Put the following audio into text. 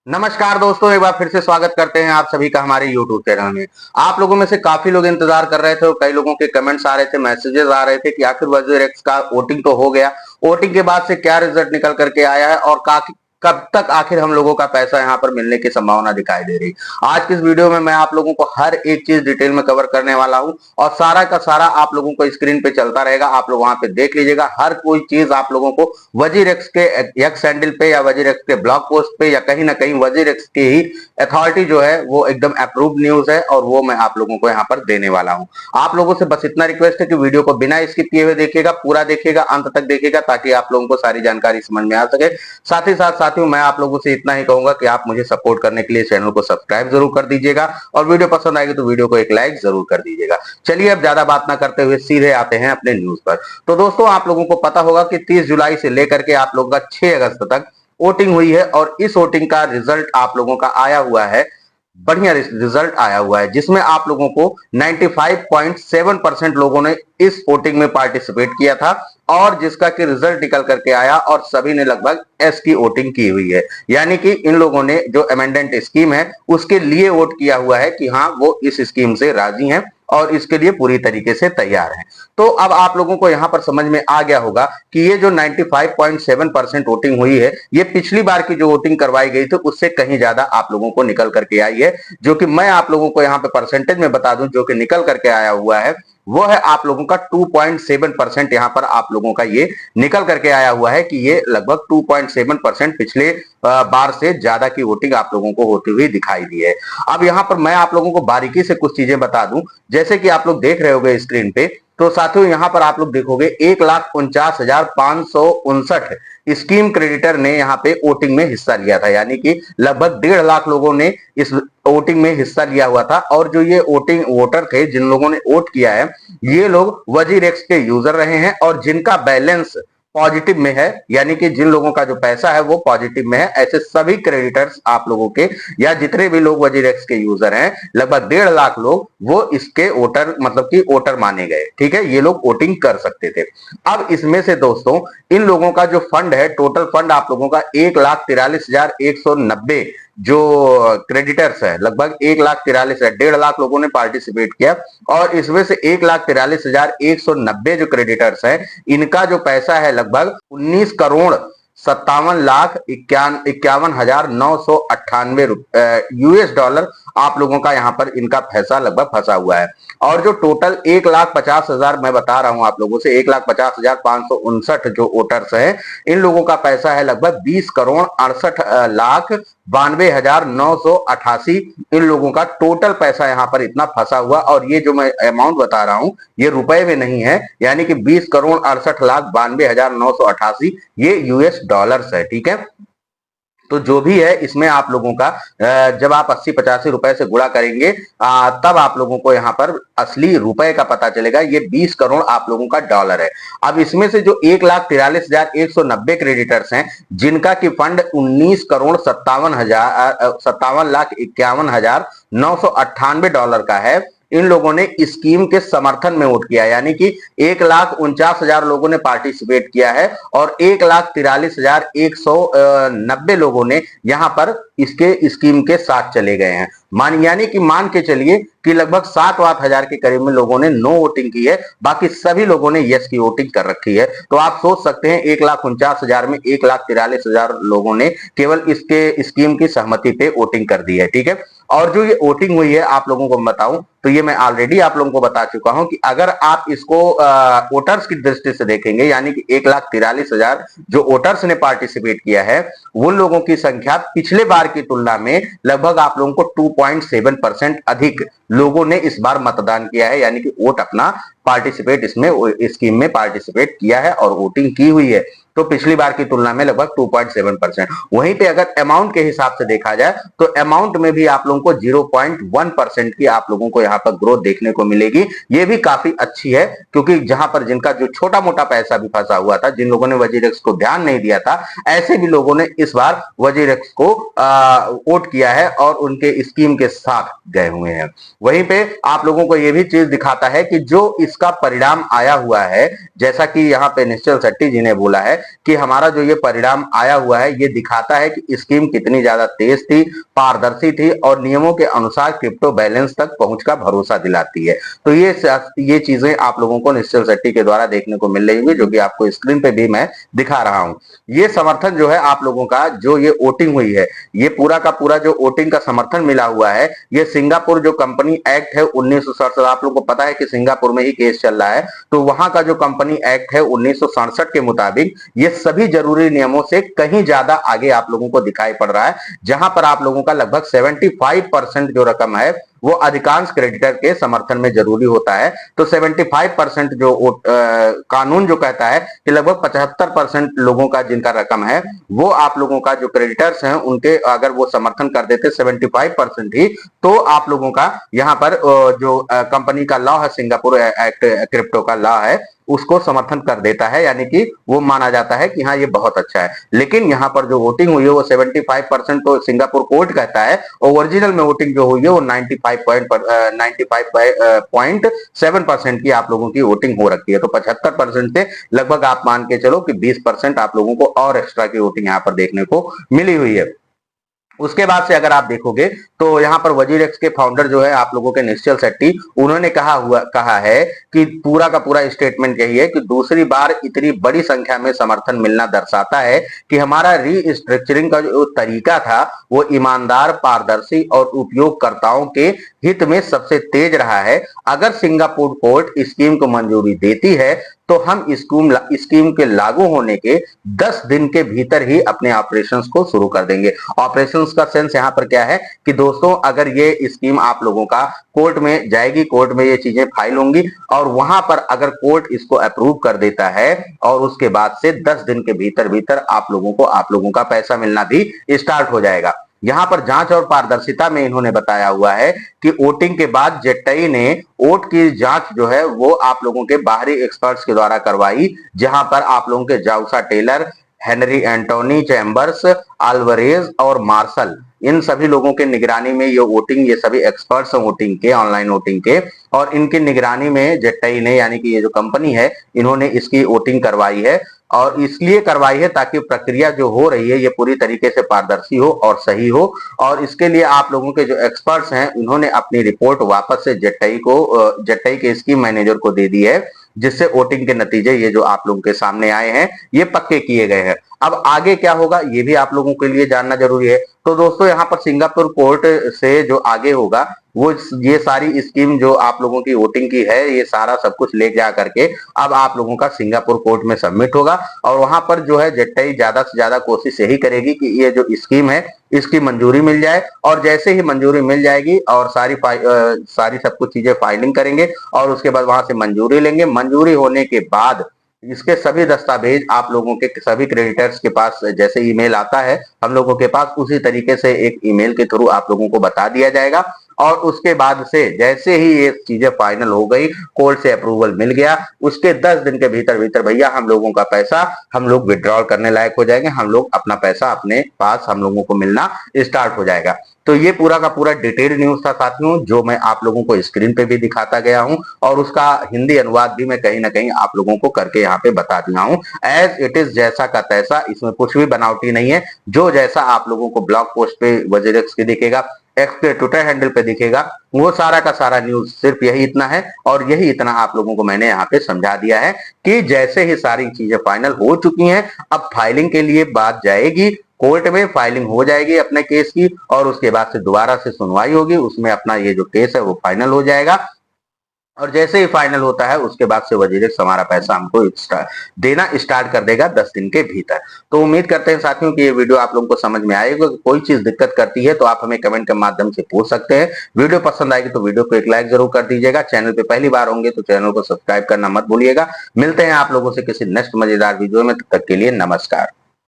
नमस्कार दोस्तों, एक बार फिर से स्वागत करते हैं आप सभी का हमारे YouTube चैनल में। आप लोगों में से काफी लोग इंतजार कर रहे थे और कई लोगों के कमेंट्स आ रहे थे, मैसेजेस आ रहे थे कि आखिर वजीर एक्स का वोटिंग तो हो गया, वोटिंग के बाद से क्या रिजल्ट निकल करके आया है और कब तक आखिर हम लोगों का पैसा यहाँ पर मिलने की संभावना दिखाई दे रही। आज की इस वीडियो में मैं आप लोगों को हर एक चीज डिटेल में कवर करने वाला हूँ और सारा का सारा आप लोगों को स्क्रीन पे चलता रहेगा, आप लोग वहां पे देख लीजिएगा। हर कोई चीज आप लोगों को वजीर एक्स के एक्स हैंडल पे या वजीर एक्स के ब्लॉग पोस्ट पे या कहीं ना कहीं वजीर एक्स की ही अथॉरिटी जो है वो एकदम अप्रूव न्यूज है और वो मैं आप लोगों को यहाँ पर देने वाला हूँ। आप लोगों से बस इतना रिक्वेस्ट है कि वीडियो को बिना स्किप किए हुए देखिएगा, पूरा देखिएगा, अंत तक देखिएगा ताकि आप लोगों को सारी जानकारी समझ में आ सके। साथ ही साथ साथियों, मैं आप लोगों से इतना ही कहूंगा कि आप मुझे सपोर्ट करने के लिए चैनल को सब्सक्राइब जरूर कर दीजिएगा और वीडियो पसंद आएगी तो वीडियो को एक लाइक जरूर कर दीजिएगा। चलिए अब ज्यादा बात ना करते हुए सीधे आते हैं अपने न्यूज पर। तो दोस्तों, आप लोगों को पता होगा कि 30 जुलाई से लेकर के आप लोगों का 6 अगस्त तक वोटिंग हुई है और इस वोटिंग का रिजल्ट आप लोगों का आया हुआ है, बढ़िया रिजल्ट आया हुआ है, जिसमें आप लोगों को 95.7% लोगों ने इस वोटिंग में पार्टिसिपेट किया था और जिसका कि रिजल्ट निकल करके आया और सभी ने लगभग एस की वोटिंग की हुई है। यानी कि इन लोगों ने जो अमेंडमेंट स्कीम है उसके लिए वोट किया हुआ है कि हाँ वो इस स्कीम से राजी हैं और इसके लिए पूरी तरीके से तैयार हैं। तो अब आप लोगों को यहां पर समझ में आ गया होगा कि ये जो 95.7% वोटिंग हुई है, ये पिछली बार की जो वोटिंग करवाई गई थी उससे कहीं ज्यादा आप लोगों को निकल करके आई है। जो कि मैं आप लोगों को यहाँ पे परसेंटेज में बता दूं, जो कि निकल करके आया हुआ है वो है आप लोगों का 2.7%। यहां पर आप लोगों का ये निकल करके आया हुआ है कि ये लगभग 2.7% पिछले बार से ज्यादा की वोटिंग आप लोगों को होती हुई दिखाई दी है। अब यहां पर मैं आप लोगों को बारीकी से कुछ चीजें बता दूं, जैसे कि आप लोग देख रहे होंगे स्क्रीन पे। तो साथियों, यहां पर आप लोग देखोगे 1,49,559 स्कीम क्रेडिटर ने यहां पे वोटिंग में हिस्सा लिया था, यानी कि लगभग 1.5 लाख लोगों ने इस वोटिंग में हिस्सा लिया हुआ था। और जो ये वोटिंग वोटर थे जिन लोगों ने वोट किया है, ये लोग वजीर एक्स के यूजर रहे हैं और जिनका बैलेंस पॉजिटिव में है, यानी कि जिन लोगों का जो पैसा है वो पॉजिटिव में है। ऐसे सभी क्रेडिटर्स आप लोगों के या जितने भी लोग वजीर एक्स के यूजर हैं, लगभग 1.5 लाख लोग वो इसके वोटर मतलब कि वोटर माने गए। ठीक है, ये लोग वोटिंग कर सकते थे। अब इसमें से दोस्तों इन लोगों का जो फंड है, टोटल फंड आप लोगों का 1,43,190 जो क्रेडिटर्स है, लगभग 1,43,000, 1.5 लाख लोगों ने पार्टिसिपेट किया और इसमें से 1,43,190 जो क्रेडिटर्स हैं, इनका जो पैसा है लगभग 19,57,51,998 यूएस डॉलर आप लोगों का यहां पर इनका पैसा लगभग फंसा हुआ है। और जो टोटल 1,50,000 मैं बता रहा हूं आप लोगों से, 1,50,559 जो वोटर्स हैं, इन लोगों का पैसा है लगभग 20,68,92,988। इन लोगों का टोटल पैसा यहां पर इतना फंसा हुआ और ये जो मैं अमाउंट बता रहा हूं ये रुपए में नहीं है, यानी कि 20,68,92,988 ये यूएस डॉलर्स है। ठीक है, तो जो भी है इसमें आप लोगों का जब आप 80-85 रुपए से गुणा करेंगे तब आप लोगों को यहाँ पर असली रुपए का पता चलेगा। ये 20 करोड़ आप लोगों का डॉलर है। अब इसमें से जो 1,43,190 क्रेडिटर्स हैं, जिनका की फंड 19,57,51,998 डॉलर का है, इन लोगों ने स्कीम के समर्थन में वोट किया, यानी कि 1,49,000 लोगों ने पार्टिसिपेट किया है और 1,43,190 लोगों ने यहां पर इसके स्कीम के साथ चले गए हैं। यानी कि मान के चलिए कि लगभग 7-8 हजार के करीब में लोगों ने नो वोटिंग की है, बाकी सभी लोगों ने यस की वोटिंग कर रखी है। तो आप सोच सकते हैं 1,49,000 में 1,43,000 लोगों ने केवल इसके स्कीम की सहमति पे वोटिंग कर दी है। ठीक है, और जो ये वोटिंग हुई है आप लोगों को बताऊं तो ये मैं ऑलरेडी आप लोगों को बता चुका हूं कि अगर आप इसको वोटर्स की दृष्टि से देखेंगे, यानी कि 1,43,000 जो वोटर्स ने पार्टिसिपेट किया है, उन लोगों की संख्या पिछले बार की तुलना में लगभग आप लोगों को 2.7% अधिक लोगों ने इस बार मतदान किया है, यानी कि वोट अपना पार्टिसिपेट इसमें स्कीम में पार्टिसिपेट किया है और वोटिंग की हुई है। तो पिछली बार की तुलना में लगभग 2.7%। वहीं पे अगर अमाउंट के हिसाब से देखा जाए तो अमाउंट में भी आप लोगों को 0.1% की आप लोगों को यहाँ पर ग्रोथ देखने को मिलेगी। ये भी काफी अच्छी है, क्योंकि जहां पर जिनका जो छोटा मोटा पैसा भी फंसा हुआ था, जिन लोगों ने वजीर एक्स को ध्यान नहीं दिया था, ऐसे भी लोगों ने इस बार वजीर एक्स को वोट किया है और उनके स्कीम के साथ गए हुए हैं। वहीं पे आप लोगों को यह भी चीज दिखाता है कि जो इसका परिणाम आया हुआ है, जैसा कि यहाँ पे निश्चल शेट्टी जी ने बोला है कि हमारा जो ये परिणाम आया हुआ है ये दिखाता है कि स्कीम कितनी ज्यादा तेज थी, पारदर्शी थी और नियमों के अनुसार क्रिप्टो बैलेंस तक पहुंच का भरोसा दिलाती है। तो ये चीजें आप लोगों को निश्चल शेट्टी के द्वारा देखने को मिल रही होंगी, जो कि आपको स्क्रीन पे भी मैं दिखा रहा हूं। ये समर्थन जो है आप लोगों का, जो ये वोटिंग हुई है, ये पूरा का पूरा जो वोटिंग का समर्थन मिला हुआ है, ये सिंगापुर जो कंपनी एक्ट है 1967, आप लोगों को पता है कि सिंगापुर में ही केस चल रहा है, तो वहां का जो कंपनी एक्ट है 1967 के मुताबिक ये सभी जरूरी नियमों से कहीं ज्यादा आगे आप लोगों को दिखाई पड़ रहा है, जहां पर आप लोगों का लगभग 75% जो रकम है वो अधिकांश क्रेडिटर के समर्थन में जरूरी होता है। तो 75% जो कानून जो कहता है कि लगभग 75% लोगों का जिनका रकम है वो आप लोगों का जो क्रेडिटर्स हैं उनके अगर वो समर्थन कर देते 75% ही, तो आप लोगों का यहाँ पर जो कंपनी का लॉ है, सिंगापुर एक्ट क्रिप्टो का लॉ है, उसको समर्थन कर देता है, यानी कि वो माना जाता है कि हाँ ये बहुत अच्छा है। लेकिन यहाँ पर जो वोटिंग हुई है वो 75% तो सिंगापुर कोर्ट कहता है, और ओरिजिनल में वोटिंग जो हुई है वो 95.7% की आप लोगों की वोटिंग हो रखी है। तो 75% से लगभग आप मान के चलो कि 20% आप लोगों को और एक्स्ट्रा की वोटिंग यहाँ पर देखने को मिली हुई है। उसके बाद से अगर आप देखोगे तो यहाँ पर वजीर एक्स के फाउंडर जो है आप लोगों के निश्चल शेट्टी, उन्होंने कहा है कि पूरा का पूरा स्टेटमेंट यही है कि दूसरी बार इतनी बड़ी संख्या में समर्थन मिलना दर्शाता है कि हमारा रीस्ट्रक्चरिंग का जो तरीका था वो ईमानदार, पारदर्शी और उपयोगकर्ताओं के हित में सबसे तेज रहा है। अगर सिंगापुर कोर्ट स्कीम को मंजूरी देती है तो हम स्कीम के लागू होने के 10 दिन के भीतर ही अपने ऑपरेशंस को शुरू कर देंगे। ऑपरेशंस का सेंस यहाँ पर क्या है कि दोस्तों, अगर ये स्कीम आप लोगों का कोर्ट में जाएगी, कोर्ट में ये चीजें फाइल होंगी और वहां पर अगर कोर्ट इसको अप्रूव कर देता है और उसके बाद से 10 दिन के भीतर भीतर आप लोगों का पैसा मिलना भी स्टार्ट हो जाएगा। यहाँ पर जांच और पारदर्शिता में इन्होंने बताया हुआ है कि वोटिंग के बाद जेट्टई ने वोट की जांच जो है वो आप लोगों के बाहरी एक्सपर्ट्स के द्वारा करवाई, जहां पर आप लोगों के जाउसा Taylor, Henry Antony chambers, Alvares और मार्शल, इन सभी लोगों के निगरानी में ये सभी एक्सपर्ट्स हैं वोटिंग के, ऑनलाइन वोटिंग के, और इनकी निगरानी में जेट्टई ने, यानी कि ये जो कंपनी है, इन्होंने इसकी वोटिंग करवाई है। और इसलिए करवाई है ताकि प्रक्रिया जो हो रही है ये पूरी तरीके से पारदर्शी हो और सही हो। और इसके लिए आप लोगों के जो एक्सपर्ट्स हैं उन्होंने अपनी रिपोर्ट वापस से जेट्टई के स्कीम मैनेजर को दे दी है, जिससे वोटिंग के नतीजे ये जो आप लोगों के सामने आए हैं ये पक्के किए गए हैं। अब आगे क्या होगा ये भी आप लोगों के लिए जानना जरूरी है। तो दोस्तों, यहाँ पर सिंगापुर कोर्ट से जो आगे होगा वो ये सारी स्कीम जो आप लोगों की वोटिंग की है ये सारा सब कुछ ले जा करके अब आप लोगों का सिंगापुर कोर्ट में सबमिट होगा, और वहां पर जो है जेट्टई ज्यादा से ज्यादा कोशिश यही करेगी कि ये जो स्कीम है इसकी मंजूरी मिल जाए, और जैसे ही मंजूरी मिल जाएगी और सारी सब कुछ चीजें फाइलिंग करेंगे और उसके बाद वहां से मंजूरी लेंगे। मंजूरी होने के बाद इसके सभी दस्तावेज आप लोगों के सभी क्रेडिटर्स के पास जैसे ईमेल आता है हम लोगों के पास, उसी तरीके से एक ईमेल के थ्रू आप लोगों को बता दिया जाएगा। और उसके बाद से जैसे ही ये चीजें फाइनल हो गई, कोर्ट से अप्रूवल मिल गया, उसके 10 दिन के भीतर भीतर भैया हम लोगों का पैसा हम लोग विड्रॉल करने लायक हो जाएंगे, हम लोग अपना पैसा अपने पास हम लोगों को मिलना स्टार्ट हो जाएगा। तो ये पूरा का पूरा डिटेल्ड न्यूज था साथियों, जो मैं आप लोगों को स्क्रीन पे भी दिखाता गया हूं, और उसका हिंदी अनुवाद भी मैं कहीं ना कहीं आप लोगों को करके यहाँ पे बता दिया हूं। एज इट इज, जैसा का तैसा, इसमें कुछ भी बनावटी नहीं है। जो जैसा आप लोगों को ब्लॉग पोस्ट पे वजीर एक्स के दिखेगा, एक्स के ट्विटर हैंडल पे दिखेगा, वो सारा का सारा न्यूज सिर्फ यही इतना है, और यही इतना आप लोगों को मैंने यहाँ पे समझा दिया है कि जैसे ही सारी चीजें फाइनल हो चुकी हैं, अब फाइलिंग के लिए बात जाएगी कोर्ट में, फाइलिंग हो जाएगी अपने केस की, और उसके बाद से दोबारा से सुनवाई होगी, उसमें अपना ये जो केस है वो फाइनल हो जाएगा। और जैसे ही फाइनल होता है उसके बाद से वजीर एक्स हमारा पैसा हमको देना स्टार्ट कर देगा 10 दिन के भीतर। तो उम्मीद करते हैं साथियों कि ये वीडियो आप लोगों को समझ में आएगा। कोई चीज दिक्कत करती है तो आप हमें कमेंट के माध्यम से पूछ सकते हैं। वीडियो पसंद आएगी तो वीडियो को एक लाइक जरूर कर दीजिएगा। चैनल पे पहली बार होंगे तो चैनल को सब्सक्राइब करना मत भूलिएगा। मिलते हैं आप लोगों से किसी नेक्स्ट मजेदार वीडियो में, तब तक के लिए नमस्कार।